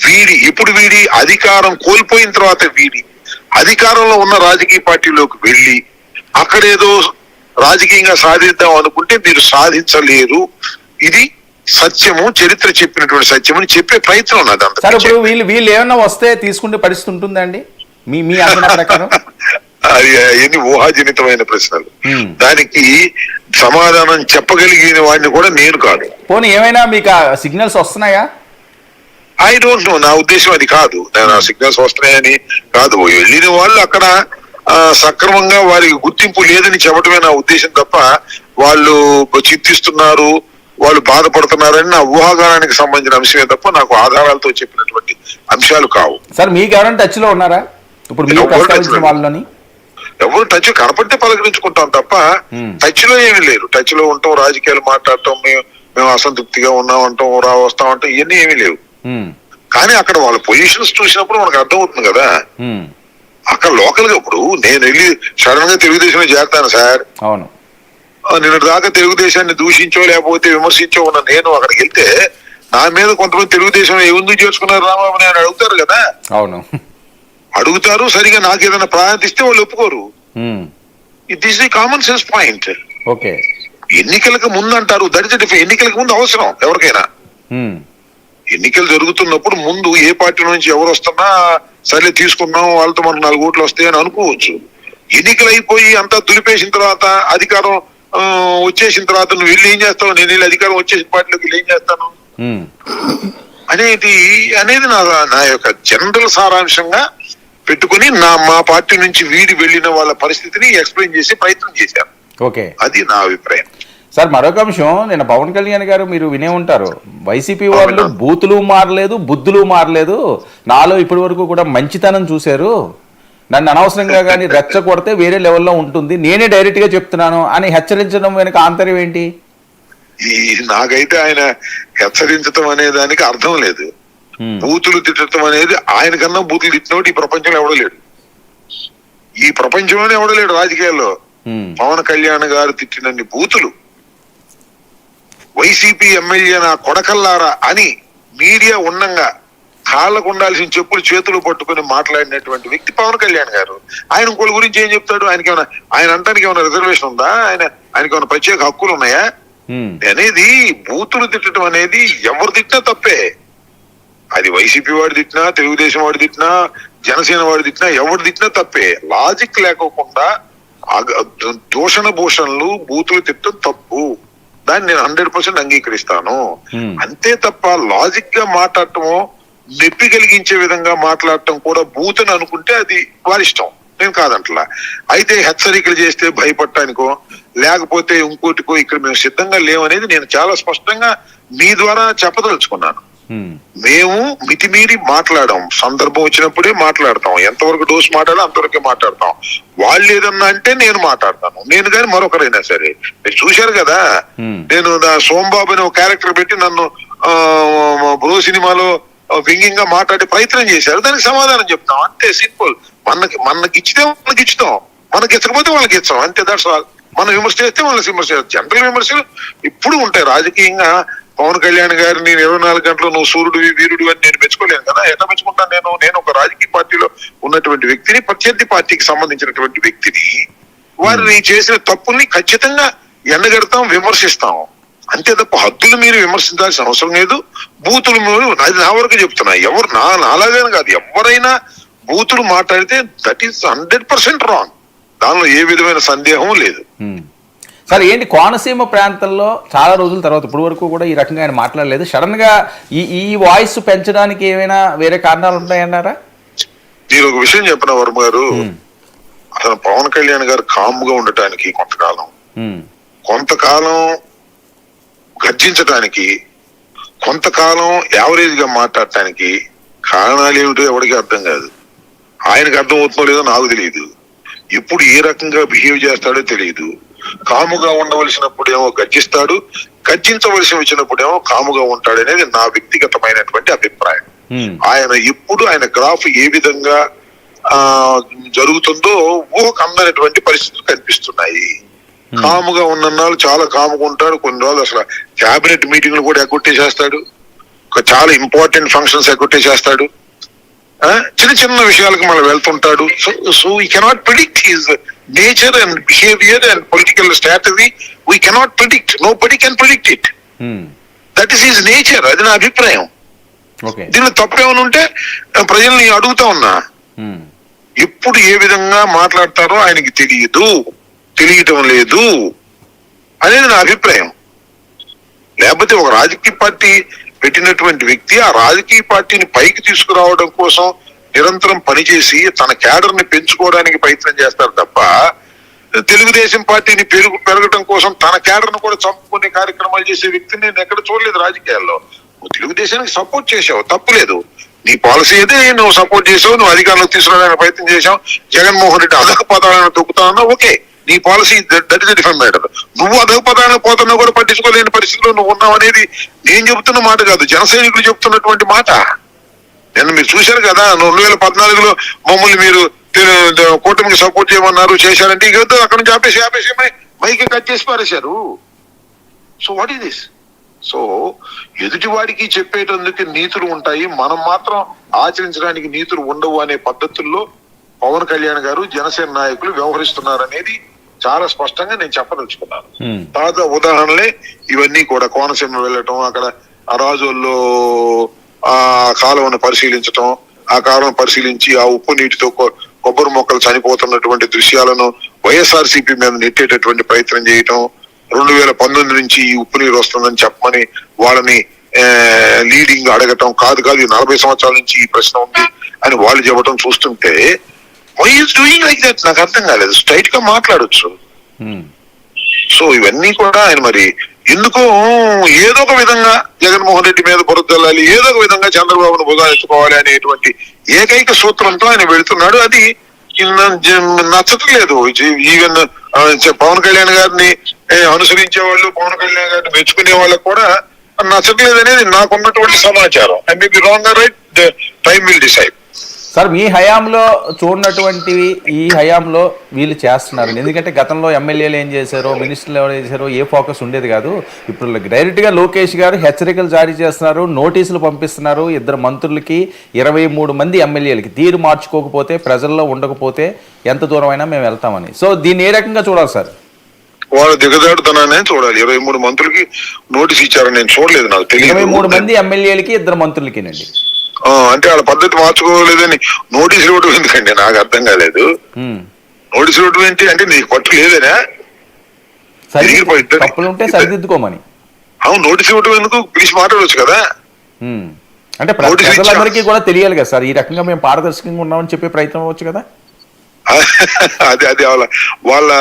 వీడి అధికారం కోల్పోయిన తర్వాత అధికారంలో ఉన్న రాజకీయ పార్టీలోకి వెళ్ళి అక్కడేదో రాజకీయంగా సాధిద్దాం అనుకుంటే మీరు సాధించలేరు. ఇది సత్యము, చరిత్ర చెప్పినటువంటి సత్యం అని చెప్పే ప్రయత్నం ఉన్నది. అంత ఇప్పుడు వీళ్ళు ఏమన్నా వస్తే తీసుకుంటే పరిస్థితి ఉంటుందండి మీ అంచనా ప్రకారం? అది ఎన్ని ఊహాజనితమైన ప్రశ్నలు. దానికి సమాధానం చెప్పగలిగిన వాడిని కూడా నేను కాదు. పోనీ ఏమైనా మీకు సిగ్నల్స్ వస్తున్నాయా? I don't know. నా ఉద్దేశం అది కాదు. నేను ఆ సిగ్నల్స్ వస్తున్నాయని కాదు. వెళ్ళిన వాళ్ళు అక్కడ సక్రమంగా వారికి గుర్తింపు లేదని చెప్పడమే నా ఉద్దేశం తప్ప వాళ్ళు చింతిస్తున్నారు, వాళ్ళు బాధపడుతున్నారని నా ఊహాగానానికి సంబంధించిన అంశమే తప్ప నాకు ఆధారాలతో చెప్పినటువంటి అంశాలు కావు. సార్ మీకు ఎవరైనా టచ్ లో ఉన్నారా ఇప్పుడు వాళ్ళని? ఎవరు టచ్ కనపడితే పలకరించుకుంటాం తప్ప టచ్ లో ఏమీ లేరు. టచ్ లో ఉంటాం, రాజకీయాలు మాట్లాడటం, మేము అసంతృప్తిగా ఉన్నాం అంటాం, వస్తాం అంటాం, ఇవన్నీ ఏమీ లేవు. కానీ అక్కడ వాళ్ళ పొజిషన్స్ చూసినప్పుడు మనకు అర్థం అవుతుంది కదా. అక్కడ లోకల్ గా ఇప్పుడు నేను వెళ్ళి సడన్ గా తెలుగుదేశంలో చేరతాను సార్. అవును, నిన్నటి దాకా తెలుగుదేశాన్ని దూషించో లేకపోతే విమర్శించో ఉన్న నేను అక్కడికి వెళ్తే నా మీద కొంతమంది తెలుగుదేశం ఎందుకు చేర్చుకున్నారు రామబాబు అని అడుగుతారు కదా. అవును, అడుగుతారు. సరిగా నాకు ఏదైనా ప్రాధాన్యత ఇస్తే వాళ్ళు ఒప్పుకోరు. This the common sense point. Okay, ఎన్నికలకు ముందు అంటారు, ఎన్నికలకు ముందు అవసరం ఎవరికైనా. ఎన్నికలు జరుగుతున్నప్పుడు ముందు ఏ పార్టీ నుంచి ఎవరు వస్తున్నా సరే తీసుకున్నాం, వాళ్ళతో మనకు 4 ఓట్లు వస్తాయని అనుకోవచ్చు. ఎన్నికలు అయిపోయి అంతా దులిపేసిన తర్వాత, అధికారం వచ్చేసిన తర్వాత నువ్వు వెళ్ళి ఏం చేస్తావు, నేను వెళ్ళి అధికారం వచ్చేసిన పార్టీలోకి వెళ్ళి ఏం చేస్తాను అనేది నా యొక్క జనరల్ సారాంశంగా పెట్టుకుని మా పార్టీ నుంచి వెళ్ళిన వాళ్ళ పరిస్థితిని ఎక్స్ప్లెయిన్ చేసే ప్రయత్నం చేశాను. ఓకే, అది నా అభిప్రాయం. సార్ మరొక అంశం, నిన్న పవన్ కళ్యాణ్ గారు మీరు వినే ఉంటారు, వైసీపీ వాళ్ళు బూతులు మారలేదు, బుద్ధులు మారలేదు, నాలో ఇప్పటి వరకు కూడా మంచితనం చూశారు, నన్ను అనవసరంగా కానీ రెచ్చగొడితే వేరే లెవెల్లో ఉంటుంది, నేనే డైరెక్ట్ గా చెప్తున్నాను అని హెచ్చరించడం వెనక ఆంతర్యం ఏంటి? నాకైతే ఆయన హెచ్చరించడం అనే దానికి అర్థం లేదు. బూతులు తిట్టడం అనేది, ఆయన కన్నా బూతులు తిట్టినోడు ఈ ప్రపంచంలో ఎవడలేడు. ఈ ప్రపంచంలోనే ఎవడలేడు రాజకీయాల్లో. పవన్ కళ్యాణ్ గారు తిట్టినన్ని బూతులు వైసీపీ ఎమ్మెల్యే నా కొడకల్లారా అని మీడియా ఉండంగా కాళ్ళకు ఉండాల్సిన చెప్పులు చేతులు పట్టుకుని మాట్లాడినటువంటి వ్యక్తి పవన్ కళ్యాణ్ గారు. ఆయన ఇంకోళ్ళ గురించి ఏం చెప్తాడు? ఆయన అంటానికి ఏమైనా రిజర్వేషన్ ఉందా? ఆయనకి ఏమైనా ప్రత్యేక హక్కులు ఉన్నాయా అనేది? బూతులు తిట్టడం అనేది ఎవరు తిట్టినా తప్పే. అది వైసీపీ వాడు తిట్టినా, తెలుగుదేశం వాడు తిట్టినా, జనసేన వాడు తిట్టినా, ఎవరు తిట్టినా తప్పే. లాజిక్ లేకోకుండా దూషణ భూషణలు, బూతులు తిట్టడం తప్పు. దాన్ని నేను 100% అంగీకరిస్తాను. అంతే తప్ప లాజిక్ గా మాట్లాడటమో, నొప్పి కలిగించే విధంగా మాట్లాడటం కూడా బూత్ అని అనుకుంటే అది వారి ఇష్టం, నేను కాదంటలా. అయితే హెచ్చరికలు చేస్తే భయపడటానికో లేకపోతే ఇంకోటికో ఇక్కడ మేము సిద్ధంగా లేవనేది నేను చాలా స్పష్టంగా మీ ద్వారా చెప్పదలుచుకున్నాను. మేము మితిమీరి మాట్లాడాం, సందర్భం వచ్చినప్పుడే మాట్లాడతాం, ఎంతవరకు డోస్ మాట్లాడాలో అంతవరకే మాట్లాడతాం. వాళ్ళు ఏదన్నా అంటే నేను మాట్లాడతాను, నేను కానీ మరొకరైనా సరే. మీరు చూశారు కదా, నేను సోంబాబు అని ఒక క్యారెక్టర్ పెట్టి నన్ను బ్రో సినిమాలో వ్యంగ్యంగా మాట్లాడే ప్రయత్నం చేశారు, దానికి సమాధానం చెప్తాం, అంతే సింపుల్. మనకి ఇచ్చితే వాళ్ళకి ఇచ్చుతాం, మనకి ఇచ్చకపోతే వాళ్ళకి ఇచ్చాం, అంతే. That's all. మనం విమర్శ చేస్తే వాళ్ళకి విమర్శ చేస్తాం. జనరల్ విమర్శలు ఇప్పుడు ఉంటాయి రాజకీయంగా. పవన్ కళ్యాణ్ గారు నేను 24 గంటలు నువ్వు సూర్యుడు వీరుడు అని నేను మెచ్చుకోలేను కదా. ఎట్లా మెచ్చుకుంటాను? నేను ఒక రాజకీయ పార్టీలో ఉన్నటువంటి వ్యక్తిని, ప్రత్యర్థి పార్టీకి సంబంధించినటువంటి వ్యక్తిని. వారిని చేసిన తప్పుల్ని ఖచ్చితంగా ఎండగడతాం, విమర్శిస్తాం, అంతే తప్ప హద్దులు మీరు విమర్శించాల్సిన అవసరం లేదు. బూతులు అది నా వరకు చెప్తున్నా. ఎవరు నాలాగానే కాదు, ఎవరైనా బూతులు మాట్లాడితే దట్ ఈస్ 100% రాంగ్. దానిలో ఏ విధమైన సందేహం లేదు. సార్ ఏంటి కోనసీమ ప్రాంతంలో చాలా రోజుల తర్వాత ఇప్పుడు వరకు కూడా ఈ రకంగా ఆయన మాట్లాడలేదు, సడన్ గా ఈ వాయిస్ పెంచడానికి ఏమైనా వేరే కారణాలు ఉంటాయన్నారా? నేను ఒక విషయం చెప్పిన వర్మ గారు, అసలు పవన్ కళ్యాణ్ గారు కామ్గా ఉండటానికి కొంతకాలం గర్జించడానికి, కొంతకాలం యావరేజ్ గా మాట్లాడటానికి కారణాలు ఏమిటో ఎవరికి అర్థం కాదు. ఆయనకు అర్థం అవుతుందో లేదో నాకు తెలియదు. ఎప్పుడు ఏ రకంగా బిహేవ్ చేస్తాడో తెలియదు. కాముగా ఉండవలసినప్పుడేమో గర్జిస్తాడు, గర్జించవలసి వచ్చినప్పుడేమో కాముగా ఉంటాడు అనేది నా వ్యక్తిగతమైనటువంటి అభిప్రాయం. ఆయన గ్రాఫ్ ఏ విధంగా జరుగుతుందో ఊహకు అందనటువంటి పరిస్థితులు కనిపిస్తున్నాయి. కాముగా ఉన్నన్నాళ్ళు చాలా కాముగా ఉంటాడు, కొన్ని రోజులు అసలు క్యాబినెట్ మీటింగ్లు కూడా ఎగ్గొట్టేసేస్తాడు. చాలా ఇంపార్టెంట్ ఫంక్షన్స్ ఎగ్గొట్టే చేస్తాడు. చిన్న చిన్న విషయాలకు మనం వెళ్తుంటాడు. So we cannot predict his nature and behaviour and political strategy. We cannot predict, nobody can predict it. That is his nature. అది నా అభిప్రాయం. దీనిలో తప్పేమైనా ఉంటే ప్రజల్ని అడుగుతా ఉన్నా, ఎప్పుడు ఏ విధంగా మాట్లాడతారో ఆయనకి తెలియటం లేదు అనేది నా అభిప్రాయం. లేకపోతే ఒక రాజకీయ పార్టీ పెట్టినటువంటి వ్యక్తి ఆ రాజకీయ పార్టీని పైకి తీసుకురావడం కోసం నిరంతరం పనిచేసి తన క్యాడర్ ని పెంచుకోవడానికి ప్రయత్నం చేస్తారు తప్ప, తెలుగుదేశం పార్టీని పెరగడం కోసం తన క్యాడర్ ను కూడా చంపుకునే కార్యక్రమాలు చేసే వ్యక్తిని నేను ఎక్కడ చూడలేదు రాజకీయాల్లో. నువ్వు తెలుగుదేశానికి సపోర్ట్ చేసావు, తప్పులేదు. నీ పాలసీ అయితే నువ్వు సపోర్ట్ చేసావు, నువ్వు అధికారంలో తీసుకురావడానికి ప్రయత్నం చేశావు. జగన్మోహన్ రెడ్డి అధక పదాలను తొక్కుతానన్నా ఓకే, నీ policy that is different matter. నువ్వు అధక పదాలను పోతున్నా కూడా పట్టించుకోలేని పరిస్థితిలో నువ్వు ఉన్నావు అనేది నేను చెబుతున్న మాట కాదు, జన సైనికులు చెబుతున్నటువంటి మాట. నేను మీరు చూశారు కదా, 2014లో మమ్మల్ని మీరు కూటమికి సపోర్ట్ చేయమన్నారు, చేశారంటే ఇక అక్కడ నుంచి ఆపేసి మైకి కట్ చేసి పారేశారు. So what is this? So ఎదుటివాడికి చెప్పేటందుకు నీతులు ఉంటాయి, మనం మాత్రం ఆచరించడానికి నీతులు ఉండవు అనే పద్ధతుల్లో పవన్ కళ్యాణ్ గారు జనసేన నాయకులు వ్యవహరిస్తున్నారనేది చాలా స్పష్టంగా నేను చెప్పదలుచుకున్నాను. తాజా ఉదాహరణలే ఇవన్నీ కూడా. కోనసీమ వెళ్ళటం, అక్కడ ఆ రాజుల్లో ఆ కాలువను పరిశీలించటం, ఆ కాలువను పరిశీలించి ఆ ఉప్పు నీటితో కొబ్బరి మొక్కలు చనిపోతున్నటువంటి దృశ్యాలను వైఎస్ఆర్సీపీ మీద నెట్టేటటువంటి ప్రయత్నం చేయటం, 2019 నుంచి ఈ ఉప్పు నీరు వస్తుందని చెప్పమని వాళ్ళని లీడింగ్ అడగటం, కాదు 40 సంవత్సరాల నుంచి ఈ ప్రశ్న ఉంది అని వాళ్ళు చెప్పడం చూస్తుంటే why is doing like that నాకు అర్థం కాలేదు. స్ట్రైట్ గా మాట్లాడొచ్చు. సో ఇవన్నీ కూడా ఆయన మరి ఎందుకో ఏదో ఒక విధంగా జగన్మోహన్ రెడ్డి మీద బురదల్లాలి, ఏదో ఒక విధంగా చంద్రబాబును బుధాయించుకోవాలి అనేటువంటి ఏకైక సూత్రంతో ఆయన వెళుతున్నాడు. అది నచ్చట్లేదు. ఈవెన్ పవన్ కళ్యాణ్ గారిని అనుసరించే వాళ్ళు, పవన్ కళ్యాణ్ గారిని మెచ్చుకునే వాళ్ళకు కూడా నచ్చట్లేదు అనేది నాకున్నటువంటి సమాచారం. I may be wrong or right, the time will decide. Sir, మీ హయాంలో చూడనటువంటివి ఈ హయాంలో వీళ్ళు చేస్తున్నారు. ఎందుకంటే గతంలో ఎమ్మెల్యేలు ఏం చేశారో, మినిస్టర్లు ఎవరు చేశారో ఏ ఫోకస్ ఉండేది కాదు. ఇప్పుడు డైరెక్ట్గా లోకేష్ గారు హెచ్చరికలు జారీ చేస్తున్నారు, నోటీసులు పంపిస్తున్నారు 2 మంత్రులకి, 23 మంది ఎమ్మెల్యేలకి. తీరు మార్చుకోకపోతే, ప్రజల్లో ఉండకపోతే ఎంత దూరమైనా మేము వెళ్తామని. సో దీన్ని ఏ రకంగా చూడాలి సార్? వాళ్ళ దిగజాడుతనాన్ని చూడాలి. 23 మంత్రులకి నోటీస్ ఇచ్చారని నేను చూడలేదు, నాకు తెలియదు. 23 మంది ఎమ్మెల్యేలకి, 2 మంత్రులకినండి. అంటే వాళ్ళ పద్ధతి మార్చుకోలేదని నోటీసులు ఇవ్వడం ఎందుకండి, నాకు అర్థం కాలేదు. నోటీసులు ఇవ్వడం ఏంటి అంటే నీకు పట్టు లేదనా? తప్పులుంటే సరిదిద్దుకోమని. అవును, నోటీస్ ఇవ్వడం ఎందుకు? పిలిచి మాట్లాడవచ్చు కదా. అంటే ప్రజలందరికీ కూడా తెలియాలి కదా సార్, ఈ రకంగా మేము పారదర్శకంగా ఉన్నామని చెప్పే ప్రయత్నం అవ్వచ్చు కదా. అది వాళ్ళ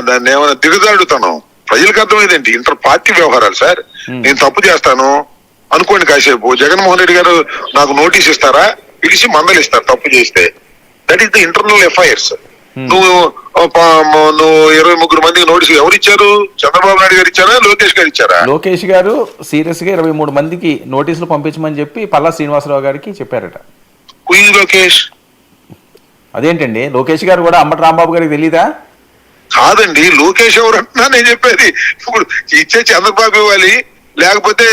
దాన్ని ఏమైనా దిగజాడుతాను ప్రజలకు అర్థమైందేంటి? ఇంటర్ పార్టీ వ్యవహారాలు సార్. నేను తప్పు చేస్తాను అనుకోండి, కాసేపు జగన్మోహన్ రెడ్డి గారు నాకు నోటీస్ ఇస్తారా? పిలిచి మందలిస్తారు తప్పు చేస్తే. That is the internal FIRs. నువ్వు 23 మందికి నోటీసు ఎవరు ఇచ్చారు? చంద్రబాబు నాయుడు గారు ఇచ్చారా, లోకేష్ గారు ఇచ్చారా? లోకేష్ గారు సీరియస్ గా 23 మందికి నోటీసులు పంపించమని చెప్పి పల్లా శ్రీనివాసరావు గారికి చెప్పారట. లోకేష్ అదేంటండి, లోకేష్ గారు కూడా అంబటి రాంబాబు గారికి తెలీదా? కాదండి, లోకేష్ ఎవరు అంటున్నా నేను చెప్పేది. ఇప్పుడు ఇచ్చే చంద్రబాబు ఇవ్వాలి, లేకపోతే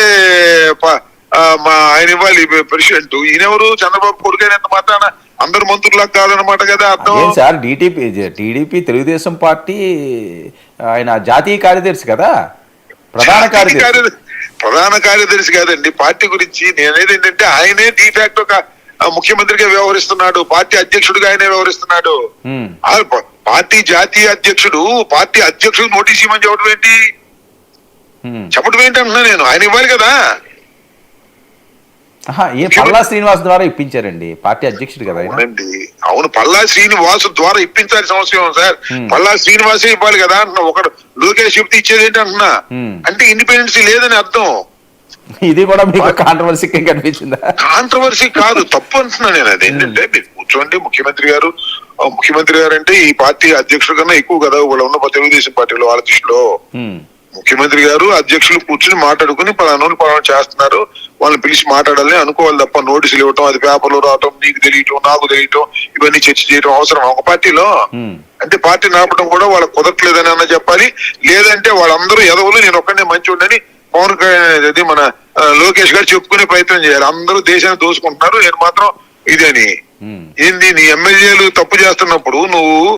ఆయన ఇవ్వాలి ప్రెసిడెంట్. ఈయనెవరు? చంద్రబాబు కొడుకైనంత మాత్రాన అందరు మంత్రులకు కాదనమాట కదా అర్థం. సార్, టీడీపీ తెలుగుదేశం పార్టీ ఆయన జాతీయ కార్యదర్శి కదా, ప్రధాన కార్యదర్శి కాదండి. పార్టీ గురించి నేనేది ఏంటంటే ఆయనే డీఫాక్ట్ ఒక ముఖ్యమంత్రిగా వ్యవహరిస్తున్నాడు, పార్టీ అధ్యక్షుడిగా ఆయనే వ్యవహరిస్తున్నాడు. పార్టీ జాతీయ అధ్యక్షుడు పార్టీ అధ్యక్షుడు నోటీస్ ఇవ్వమని చెప్పడం ఏంటి? చెప్పడం ఏంటి అంటున్నా నేను. ఆయన ఇవ్వాలి కదా. పల్లా శ్రీనివాస్ ద్వారా ఇప్పించారండి, పార్టీ అధ్యక్షుడు కదా ఆయన. అవును, పల్లా శ్రీనివాస్ ద్వారా ఇప్పించాల్సిన అవసరం సార్. పల్లా శ్రీనివాసే ఇవ్వాలి కదా అంటున్నా. ఒకడు లోకేష్ చెప్తే ఇచ్చేది ఏంటి అంటున్నా. అంటే ఇండిపెండెన్సీ లేదని అర్థం. ఇది కూడా మీకు కాంట్రవర్సీ కనిపించిందా? కాంట్రవర్సీ కాదు, తప్పు అంటున్నా నేను. అది ఏంటంటే మీరు కూర్చోండి, ముఖ్యమంత్రి గారు అంటే ఈ పార్టీ అధ్యక్షుడు కన్నా ఎక్కువ కదా వాళ్ళు ఉన్న తెలుగుదేశం పార్టీలో. వాళ్ళ దృష్టిలో ముఖ్యమంత్రి గారు అధ్యక్షులు కూర్చుని మాట్లాడుకుని పలానా చేస్తున్నారు, వాళ్ళని పిలిచి మాట్లాడాలని అనుకోవాలి తప్ప నోటీసులు ఇవ్వటం, అది పేపర్లో రావటం, నీకు తెలియటం నాకు తెలియటం, ఇవన్నీ చర్చ చేయడం అవసరం ఒక పార్టీలో? అంటే పార్టీ నడపడం కూడా వాళ్ళకి కుదరట్లేదని అన్న చెప్పాలి. లేదంటే వాళ్ళందరూ ఎదవలు, నేను ఒక్కనే మంచి ఉండని పవన్ అది మన లోకేష్ గారు చెప్పుకునే ప్రయత్నం చేయాలి. అందరూ దేశాన్ని దోసుకుంటున్నారు, నేను మాత్రం ఇదని. ఏంది నీ ఎమ్మెల్యేలు తప్పు చేస్తున్నప్పుడు నువ్వు